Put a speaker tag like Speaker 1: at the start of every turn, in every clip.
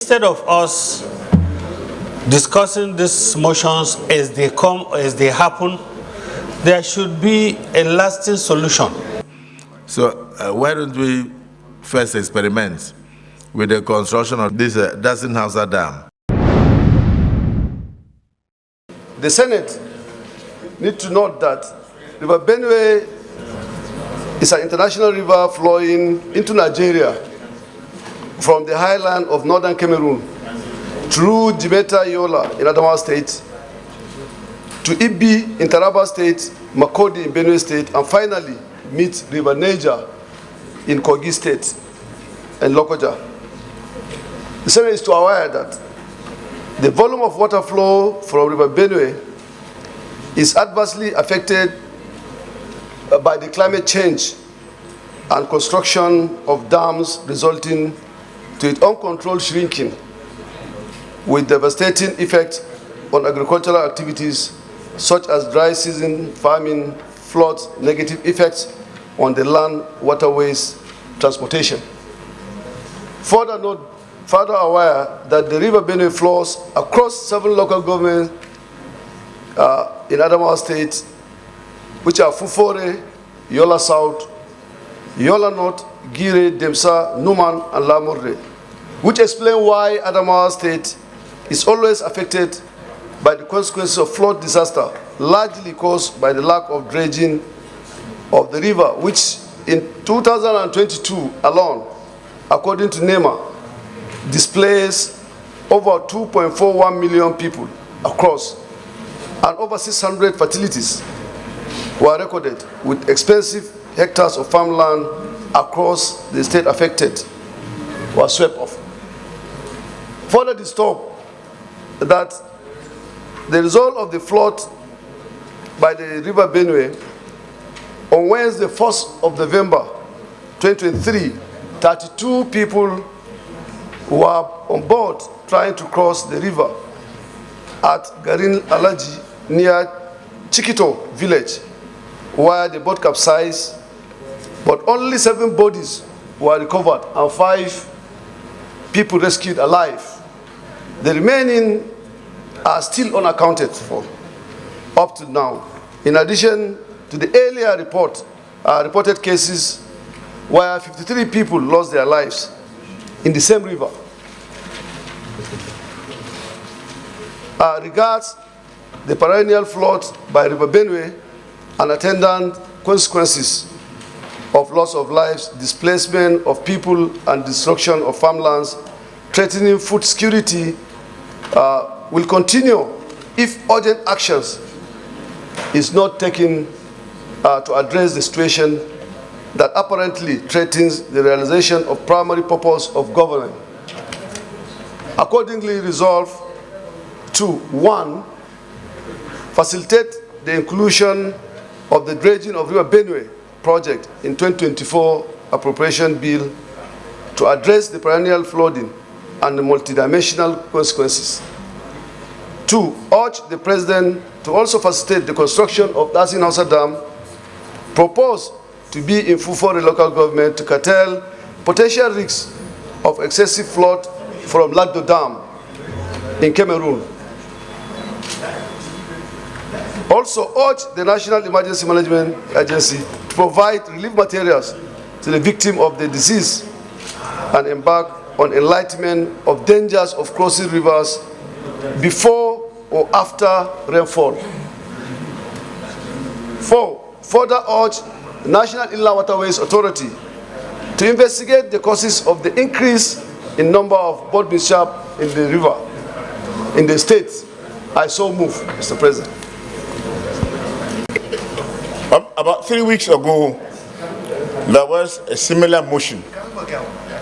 Speaker 1: Instead of us discussing these motions as they come, as they happen, there should be a lasting solution.
Speaker 2: So why don't we first experiment with the construction of this Adamawa Dam?
Speaker 3: The Senate need to note that River Benue is an international river flowing into Nigeria from the highland of northern Cameroon through Jimeta-Yola in Adamawa State, to Ibi in Taraba State, Makodi in Benue State, and finally meet River Niger in Kogi State and Lokoja. The Senate is to aware that the volume of water flow from River Benue is adversely affected by the climate change and construction of dams, resulting to its uncontrolled shrinking with devastating effects on agricultural activities such as dry season farming, floods, negative effects on the land, waterways, transportation. Further aware that the River Benue flows across 7 local governments in Adamawa State, which are Fufore, Yola South, Yola North, Gire, Demsa, Numan, and Lamurde, which explain why Adamawa State is always affected by the consequences of flood disaster, largely caused by the lack of dredging of the river, which in 2022 alone, according to NEMA, displaced over 2.41 million people across, and over 600 fatalities were recorded, with expensive hectares of farmland across the state affected were swept off. Further disturbed that the result of the flood by the River Benue on Wednesday, 1st of November 2023, 32 people were on board trying to cross the river at Garin Alaji near Chikito village, where the boat capsized, but only 7 bodies were recovered and 5 people rescued alive. The remaining are still unaccounted for up to now. In addition to the earlier reported cases where 53 people lost their lives in the same river. Regards the perennial flood by River Benue and attendant consequences of loss of lives, displacement of people, and destruction of farmlands, threatening food security, will continue if urgent actions is not taken to address the situation that apparently threatens the realization of primary purpose of government. Accordingly, resolve to 1, facilitate the inclusion of the dredging of River Benue project in 2024 appropriation bill to address the perennial flooding and the multidimensional consequences. 2, urge the President to also facilitate the construction of the Adamawa Dam, proposed to be in Fufore local government, to curtail potential risks of excessive flood from Lagdo Dam in Cameroon. Also urge the National Emergency Management Agency to provide relief materials to the victim of the disease and embark on enlightenment of dangers of crossing rivers before or after rainfall. 4, further urge the National Inland Waterways Authority to investigate the causes of the increase in number of boat mishap in the river, in the state. I so move, Mr. President.
Speaker 4: About 3 weeks ago, there was a similar motion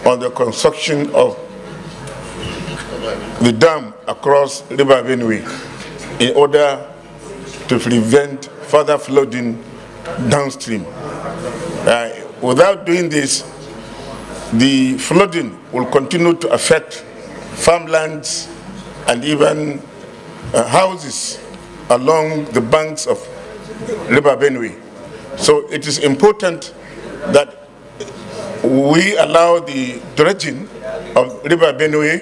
Speaker 4: on the construction of the dam across River Benue in order to prevent further flooding downstream. Without doing this, the flooding will continue to affect farmlands and even houses along the banks of River Benue. So it is important that we allow the dredging of River Benue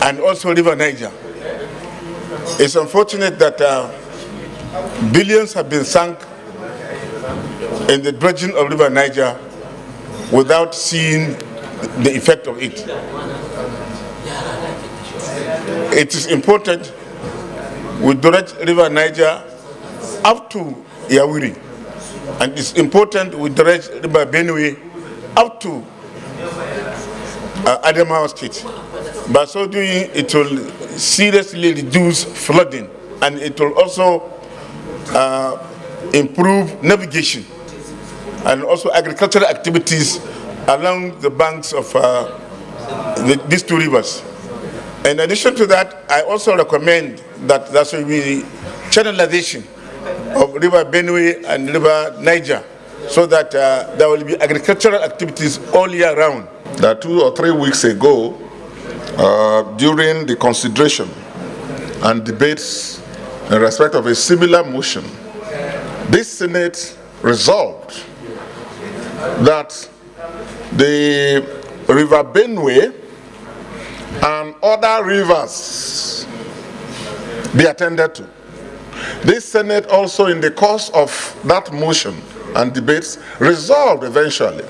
Speaker 4: and also River Niger. It's unfortunate that billions have been sunk in the dredging of River Niger without seeing the effect of it. It is important we dredge River Niger up to Yawuri, and it's important we dredge River Benue up to Adamawa State. By so doing, it will seriously reduce flooding, and it will also improve navigation and also agricultural activities along the banks of these two rivers. In addition to that, I also recommend that there should be channelization of River Benue and River Niger, so that there will be agricultural activities all year round.
Speaker 5: That 2 or 3 weeks ago, during the consideration and debates in respect of a similar motion, this Senate resolved that the River Benue and other rivers be attended to. This Senate also, in the course of that motion and debates, resolved eventually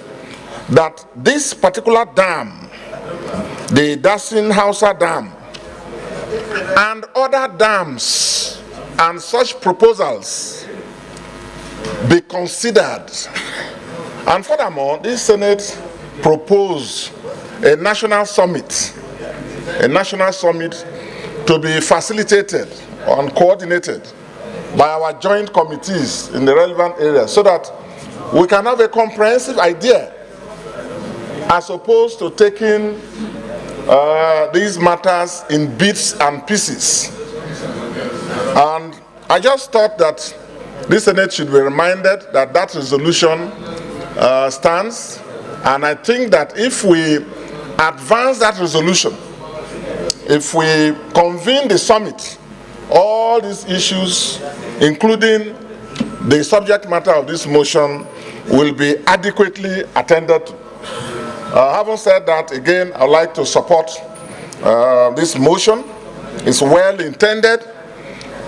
Speaker 5: that this particular dam, the Dasin Hausa Dam, and other dams and such proposals be considered. And furthermore, this Senate proposed a national summit to be facilitated and coordinated by our joint committees in the relevant areas, so that we can have a comprehensive idea as opposed to taking these matters in bits and pieces. And I just thought that this Senate should be reminded that that resolution stands, and I think that if we advance that resolution, if we convene the summit, all these issues, including the subject matter of this motion, will be adequately attended to. Having said that, again, I'd like to support this motion. It's well intended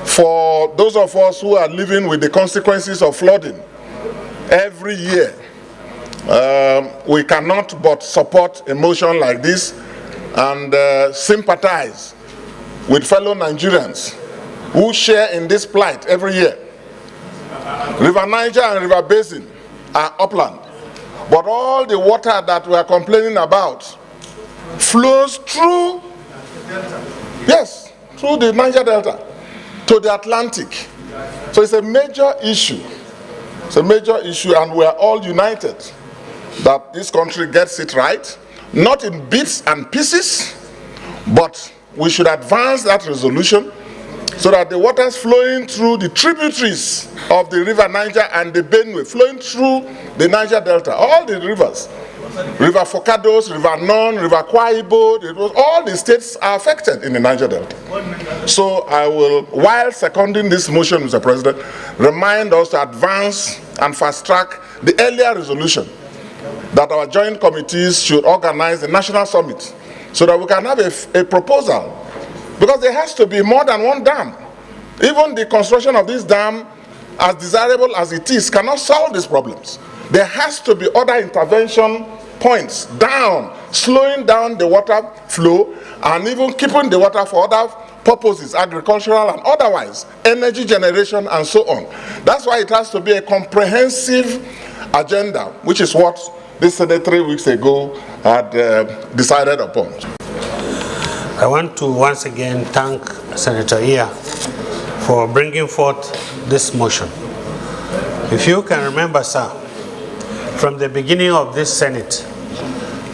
Speaker 5: for those of us who are living with the consequences of flooding every year. We cannot but support a motion like this and sympathize with fellow Nigerians who share in this plight every year. River Niger and River Basin are upland, but all the water that we are complaining about flows through, yes, through the Niger Delta to the Atlantic. So it's a major issue. It's a major issue, and we are all united that this country gets it right, not in bits and pieces, but we should advance that resolution so that the waters flowing through the tributaries of the River Niger and the Benue, flowing through the Niger Delta, all the rivers, River Focados, River Non, River Kwaibo, all the states are affected in the Niger Delta. So I will, while seconding this motion, Mr. President, remind us to advance and fast track the earlier resolution that our joint committees should organize the national summit so that we can have a proposal, because there has to be more than one dam. Even the construction of this dam, as desirable as it is, cannot solve these problems. There has to be other intervention points down, slowing down the water flow and even keeping the water for other purposes, agricultural and otherwise, energy generation and so on. That's why it has to be a comprehensive agenda, which is what this Senate 3 weeks ago had decided upon.
Speaker 1: I want to once again thank Senator Iya for bringing forth this motion. If you can remember, sir, from the beginning of this Senate,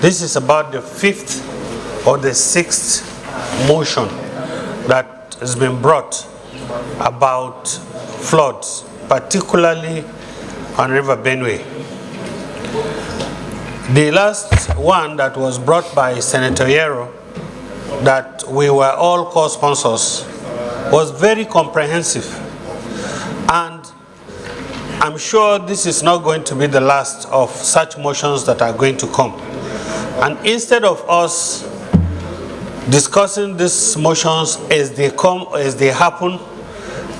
Speaker 1: this is about the 5th or the 6th motion that has been brought about floods, particularly on River Benue. The last one that was brought by Senator Yero, that we were all co-sponsors, was very comprehensive. And I'm sure this is not going to be the last of such motions that are going to come. And instead of us discussing these motions as they come, as they happen,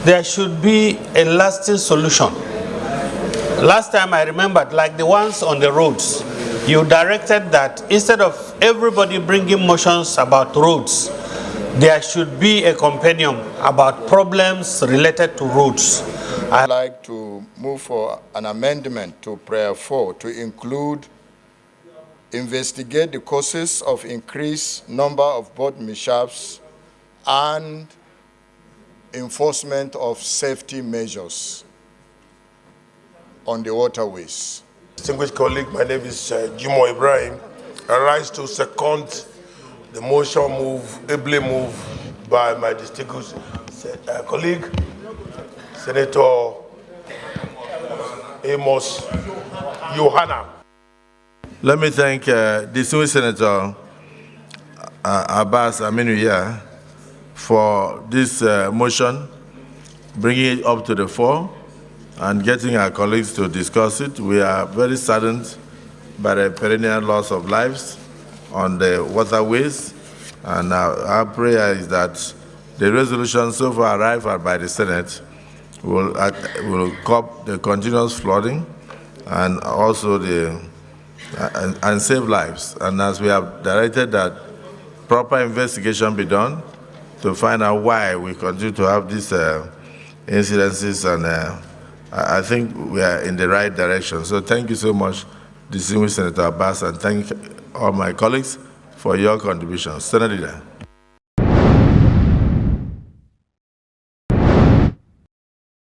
Speaker 1: there should be a lasting solution. Last time I remembered, like the ones on the roads, you directed that instead of everybody bringing motions about roads, there should be a compendium about problems related to roads.
Speaker 6: I'd like to move for an amendment to prayer 4 to include investigate the causes of increased number of boat mishaps and enforcement of safety measures on the waterways.
Speaker 7: Distinguished colleague, my name is Jimo Ibrahim. I rise to second the motion ably moved by my distinguished colleague, Senator Amos Yohana.
Speaker 2: Let me thank distinguished Senator Abbas Aminuya for this motion, bringing it up to the fore and getting our colleagues to discuss it. We are very saddened by the perennial loss of lives on the waterways, and our prayer is that the resolution so far arrived at by the Senate will curb the continuous flooding and also and save lives. And as we have directed that proper investigation be done to find out why we continue to have these incidences, and I think we are in the right direction. So thank you so much, distinguished Senator Abbas, and thank all my colleagues for your contributions. Senator Leader.